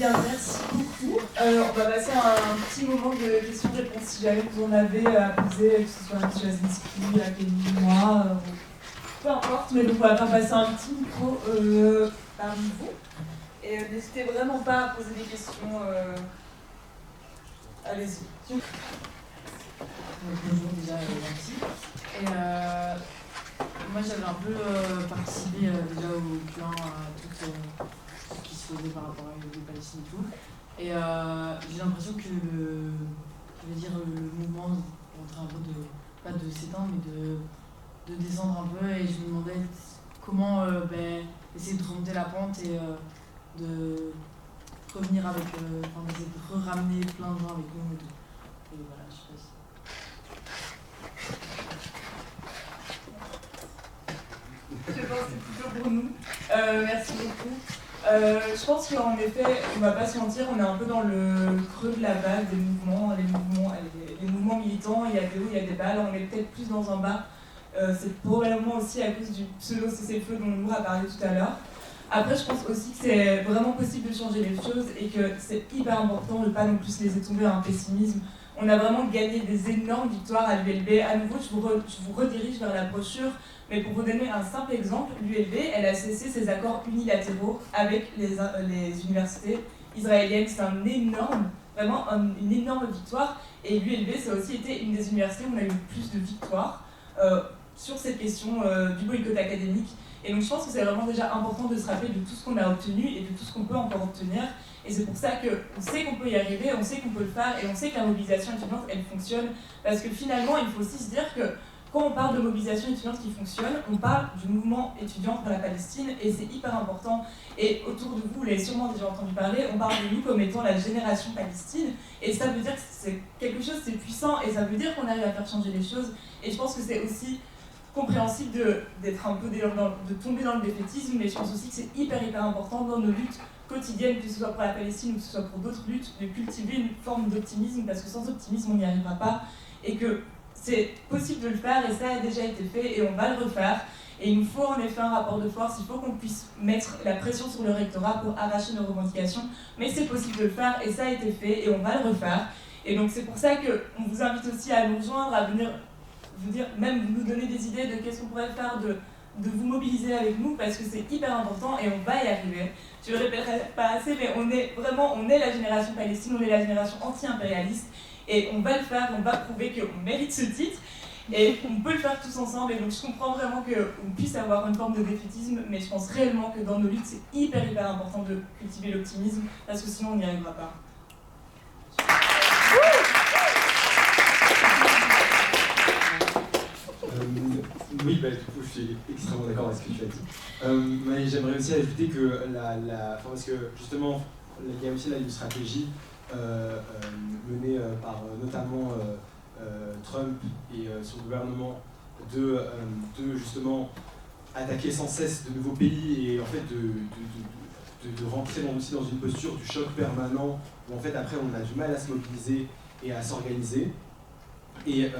Bien, merci beaucoup. On va passer à un petit moment de questions-réponses si jamais vous en avez à poser, que ce soit à M. Jasinski, à Kenny, moi, peu importe. Mais donc on va faire passer un petit micro parmi vous. Et n'hésitez vraiment pas à poser des questions. Allez-y. Bonjour déjà, merci. Et moi j'avais un peu participé déjà au Q1 à tout ce qui se faisait par rapport à les Palestine et tout. Et j'ai l'impression que le mouvement est en train un peu de, pas de s'éteindre, mais de descendre un peu. Et je me demandais comment essayer de remonter la pente et de revenir avec, d'essayer de ramener plein de gens avec nous. Et voilà, je sais pas si... Je pense que c'est plutôt pour nous. Merci beaucoup. Je pense qu'en effet, on ne va pas se mentir, on est un peu dans le creux de la vague des mouvements. Les mouvements militants, il y a des hauts, il y a des bas. Là, on est peut-être plus dans un bas. C'est probablement aussi à cause du pseudo-cessez-le-feu dont Nour a parlé tout à l'heure. Après, je pense aussi que c'est vraiment possible de changer les choses et que c'est hyper important de ne pas non plus se laisser tomber à un pessimisme. On a vraiment gagné des énormes victoires à l'ULB. À nouveau, je vous redirige vers la brochure. Mais pour vous donner un simple exemple, l'ULB, elle a cessé ses accords unilatéraux avec les universités israéliennes. C'est vraiment une énorme victoire. Et l'ULB, ça a aussi été une des universités où on a eu le plus de victoires sur cette question du boycott académique. Et donc je pense que c'est vraiment déjà important de se rappeler de tout ce qu'on a obtenu et de tout ce qu'on peut encore obtenir. Et c'est pour ça qu'on sait qu'on peut y arriver, on sait qu'on peut le faire et on sait que la mobilisation étudiante, elle fonctionne. Parce que finalement, il faut aussi se dire que quand on parle de mobilisation étudiante qui fonctionne, on parle du mouvement étudiant pour la Palestine et c'est hyper important. Et autour de vous, vous l'avez sûrement déjà entendu parler, on parle de nous comme étant la génération Palestine et ça veut dire que c'est quelque chose, c'est puissant et ça veut dire qu'on arrive à faire changer les choses. Et je pense que c'est aussi compréhensible d'être un peu de tomber dans le défaitisme, mais je pense aussi que c'est hyper important dans nos luttes quotidiennes, que ce soit pour la Palestine ou que ce soit pour d'autres luttes, de cultiver une forme d'optimisme parce que sans optimisme on n'y arrivera pas et que c'est possible de le faire et ça a déjà été fait et on va le refaire. Et il nous faut en effet un rapport de force, il faut qu'on puisse mettre la pression sur le rectorat pour arracher nos revendications, mais c'est possible de le faire et ça a été fait et on va le refaire. Et donc c'est pour ça qu'on vous invite aussi à nous rejoindre, à venir vous dire, même nous donner des idées de qu'est-ce qu'on pourrait faire, de vous mobiliser avec nous parce que c'est hyper important et on va y arriver. Je ne le répéterai pas assez, mais on est la génération Palestine, on est la génération anti-impérialiste. Et on va le faire, on va prouver qu'on mérite ce titre et on peut le faire tous ensemble. Et donc je comprends vraiment qu'on puisse avoir une forme de défaitisme, mais je pense réellement que dans nos luttes, c'est hyper important de cultiver l'optimisme parce que sinon on n'y arrivera pas. Oui, du coup, je suis extrêmement d'accord avec ce que tu as dit. Mais j'aimerais aussi ajouter que parce que justement, il y a aussi là une stratégie menée par notamment Trump et son gouvernement de justement attaquer sans cesse de nouveaux pays et en fait de rentrer aussi dans une posture du choc permanent où en fait après on a du mal à se mobiliser et à s'organiser. Et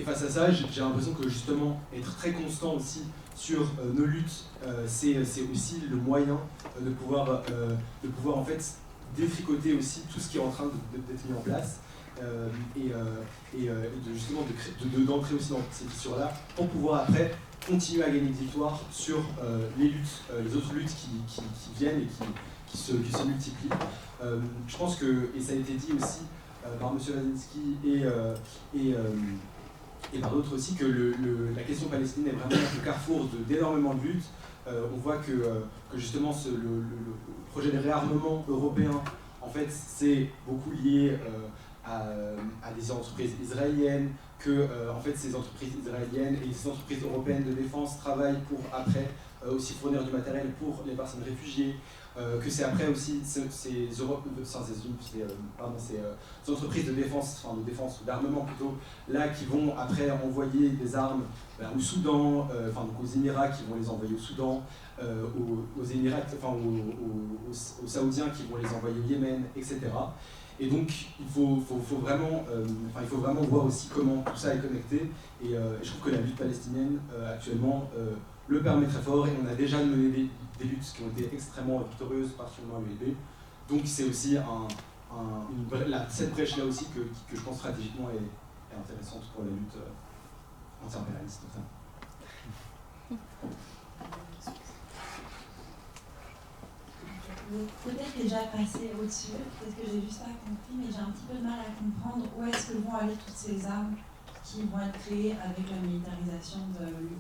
face à ça, j'ai l'impression que justement être très constant aussi sur nos luttes, c'est aussi le moyen de pouvoir en fait détricoter aussi tout ce qui est en train d'être mis en place et justement d'entrer aussi dans ces fissures-là pour pouvoir après continuer à gagner des victoires sur les autres luttes qui viennent et qui se multiplient. Je pense que, et ça a été dit aussi par M. Jasinski et par d'autres aussi, que la question palestinienne est vraiment le carrefour d'énormément de luttes. On voit que justement le projet de réarmement européen, en fait, c'est beaucoup lié à des entreprises israéliennes, que en fait, ces entreprises israéliennes et ces entreprises européennes de défense travaillent pour après aussi fournir du matériel pour les personnes réfugiées, que c'est après aussi ces entreprises de défense ou d'armement plutôt, là qui vont après envoyer des armes au Soudan, donc aux Émirats qui vont les envoyer au Soudan, aux Émirats, aux Saoudiens qui vont les envoyer au Yémen, etc. Et donc il faut vraiment voir aussi comment tout ça est connecté. Et je trouve que la lutte palestinienne actuellement le permet très fort et on a déjà mené des luttes qui ont été extrêmement victorieuses, particulièrement à l'ULB. Donc c'est aussi cette brèche-là aussi que je pense stratégiquement est intéressante pour la lutte anti-impérialiste. Peut-être déjà passé au-dessus, peut-être que j'ai juste pas compris, mais j'ai un petit peu de mal à comprendre où est-ce que vont aller toutes ces armes qui vont être créées avec la militarisation de l'UE,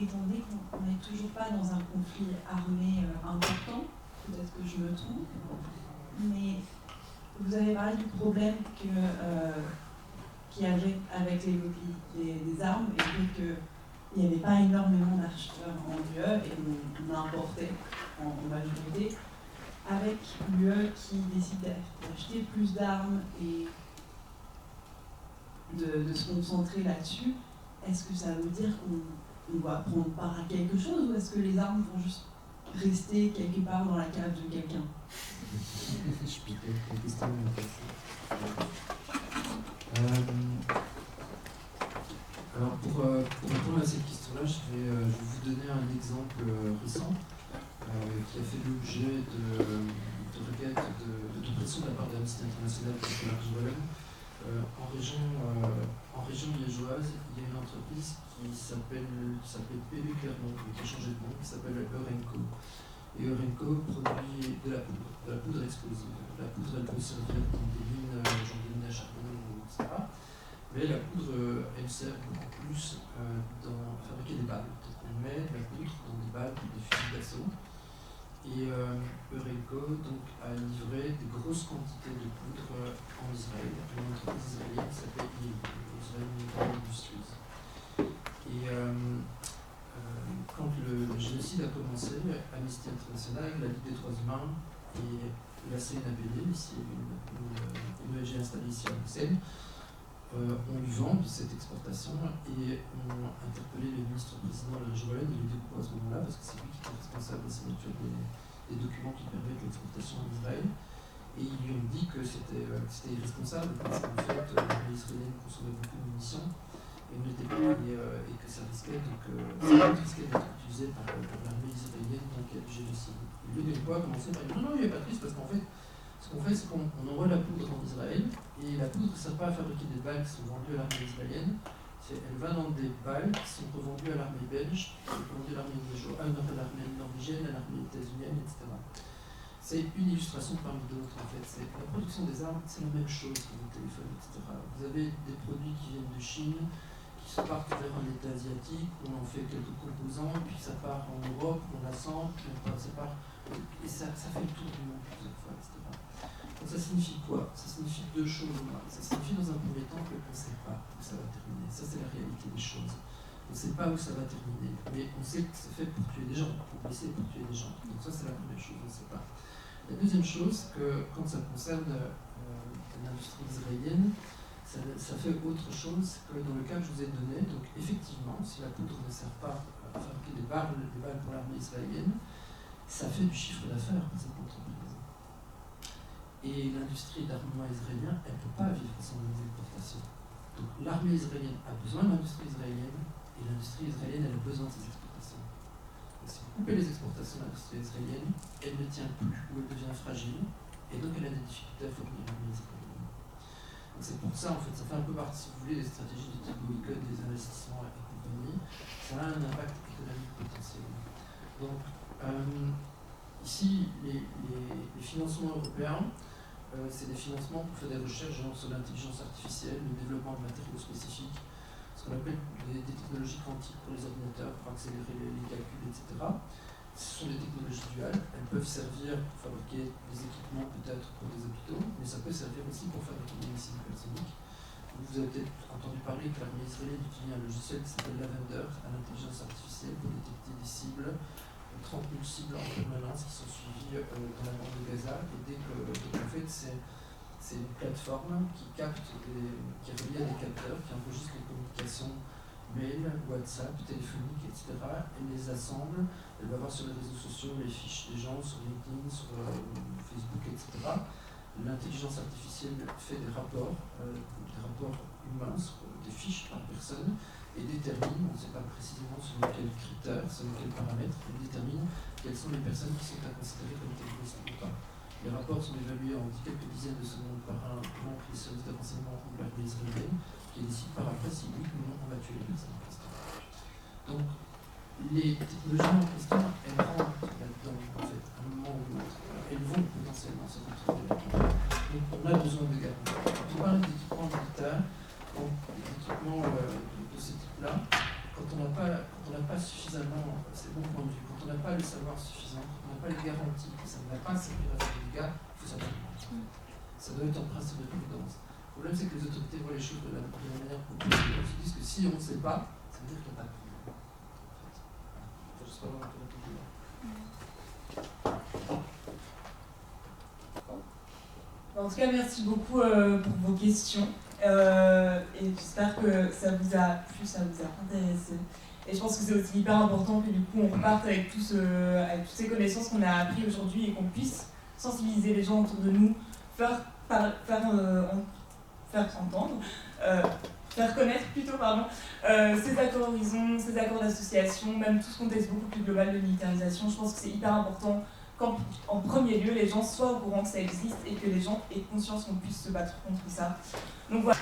étant donné qu'on n'est toujours pas dans un conflit armé important, peut-être que je me trompe, mais vous avez parlé du problème qu'il y avait avec les lobbies des armes et qu'il n'y avait pas énormément d'acheteurs en UE et on importait en majorité. Avec l'UE qui décide d'acheter plus d'armes et de se concentrer là-dessus, est-ce que ça veut dire qu'on va prendre part à quelque chose ou est-ce que les armes vont juste rester quelque part dans la cave de quelqu'un? Alors pour répondre à cette question-là, je vais vous donner un exemple récent qui a fait l'objet de requêtes de pression de la part d'Amnesty International contre la Wallonne. En région liégeoise, il y a une entreprise qui s'appelle PB Clermont, qui a changé de nom, qui s'appelle Eurenco. Et Eurenco produit de la poudre explosive. La poudre, elle peut servir dans des mines, genre des mines à charbon, etc. Mais la poudre, elle sert beaucoup plus à fabriquer des balles. On met de la poudre dans des balles pour des fusils d'assaut. Et Eurenco donc, a livré des grosses quantités de poudre en Israël, à une entreprise israélienne qui s'appelle Israel Military Industries. Et quand le génocide a commencé, Amnesty International, la Ligue des droits humains et la CNABD, ici une ONG installée ici à Bruxelles, ont eu vent de cette exportation et ont interpellé le ministre-président de la Wallonne et le découvre à ce moment-là, parce que c'est lui qui était responsable de la signature des documents qui permettent l'exportation en Israël. Et ils lui ont dit que c'était irresponsable parce qu'en fait, l'armée israélienne consommait beaucoup de munitions et n'était pas et que ça risquait d'être utilisé par l'armée israélienne dans le cadre du génocide. Et lui, a commencé par dire non, il n'y a pas de risque parce qu'en fait, ce qu'on fait, c'est qu'on envoie la poudre en Israël, et la poudre ne sert pas à fabriquer des balles qui sont vendues à l'armée israélienne, elle va dans des balles qui sont revendues à l'armée belge, revendues à l'armée norvégienne, à l'armée états-unienne, etc. C'est une illustration parmi d'autres, en fait. La production des armes, c'est la même chose que vos téléphones, etc. Vous avez des produits qui viennent de Chine, qui partent vers un état asiatique, on en fait quelques composants, puis ça part en Europe, on l'assemble, puis ça part... Et ça fait le tour du monde plusieurs fois, etc. Donc ça signifie quoi? Ça signifie deux choses. Ça signifie dans un premier temps qu'on ne sait pas où ça va terminer. Ça, c'est la réalité des choses. On ne sait pas où ça va terminer, mais on sait que c'est fait pour tuer des gens, pour blesser, pour tuer des gens. Donc ça, c'est la première chose, on ne sait pas. La deuxième chose, que quand ça concerne l'industrie israélienne, ça fait autre chose que dans le cas que je vous ai donné. Donc effectivement, si la poudre ne sert pas à fabriquer des balles pour l'armée israélienne, ça fait du chiffre d'affaires pour cette entreprise. Et l'industrie d'armement israélien, elle ne peut pas vivre sans les exportations. Donc l'armée israélienne a besoin de l'industrie israélienne, et l'industrie israélienne, elle a besoin de ses exportations. Donc, si vous coupez les exportations de l'industrie israélienne, elle ne tient plus, ou elle devient fragile, et donc elle a des difficultés à fournir l'armée israélienne. Donc c'est pour ça, en fait, ça fait un peu partie, si vous voulez, des stratégies de type boycott, des investissements et compagnie. Ça a un impact économique potentiel. Donc, ici, les financements européens, c'est des financements pour faire des recherches sur l'intelligence artificielle, le développement de matériaux spécifiques, ce qu'on appelle des technologies quantiques pour les ordinateurs, pour accélérer les calculs, etc. Ce sont des technologies duales, elles peuvent servir pour fabriquer des équipements peut-être pour des hôpitaux, mais ça peut servir aussi pour fabriquer des missiles hypersoniques. Vous avez peut-être entendu parler que l'armée israélienne utilise un logiciel qui s'appelle Lavender à l'intelligence artificielle pour détecter des cibles, 30 000 cibles en permanence qui sont suivies dans la bande de Gaza. Et dès que, en fait, c'est une plateforme qui capte, qui est reliée à des capteurs, qui enregistre les communications mail, WhatsApp, téléphonique, etc. Elle les assemble, elle va voir sur les réseaux sociaux les fiches des gens, sur LinkedIn, sur Facebook, etc. L'intelligence artificielle fait des rapports humains, des fiches par personne, et détermine, on ne sait pas précisément selon quels critères, selon quels paramètres, elle détermine quelles sont les personnes qui sont à considérer comme terroristes ou pas. Les rapports sont évalués en quelques dizaines de secondes par un membre des services de renseignement ou la police israélienne qui décide par après si oui ou non on va tuer les personnes en question. Donc, les technologies en question, elles rentrent là-dedans, en fait, à un moment ou l'autre. Elles vont potentiellement se retrouver là-dedans. Donc, on a besoin de garanties. Quand on parle d'équipements militaires, donc des équipements de ce type-là, quand on n'a pas suffisamment, c'est mon point de vue, quand on n'a pas le savoir suffisant, quand on n'a pas les garanties que ça ne va pas servir à faire des dégâts, il faut savoir. Ça doit être un principe de prudence. Le problème, c'est que les autorités voient les choses de la manière populaire. Ils se disent que si on ne sait pas, ça veut dire qu'il n'y a pas de problème. Il faut juste pas avoir un peu de problème. En tout cas, merci beaucoup pour vos questions. Et j'espère que ça vous a plu, ça vous a intéressé. Et je pense que c'est aussi hyper important que du coup on reparte avec toutes ces connaissances qu'on a apprises aujourd'hui et qu'on puisse sensibiliser les gens autour de nous, faire entendre, faire connaître plutôt, ces accords d'horizon, ces accords d'association, même tout ce contexte beaucoup plus global de militarisation. Je pense que c'est hyper important qu'en premier lieu, les gens soient au courant que ça existe et que les gens aient conscience qu'on puisse se battre contre ça. Donc voilà.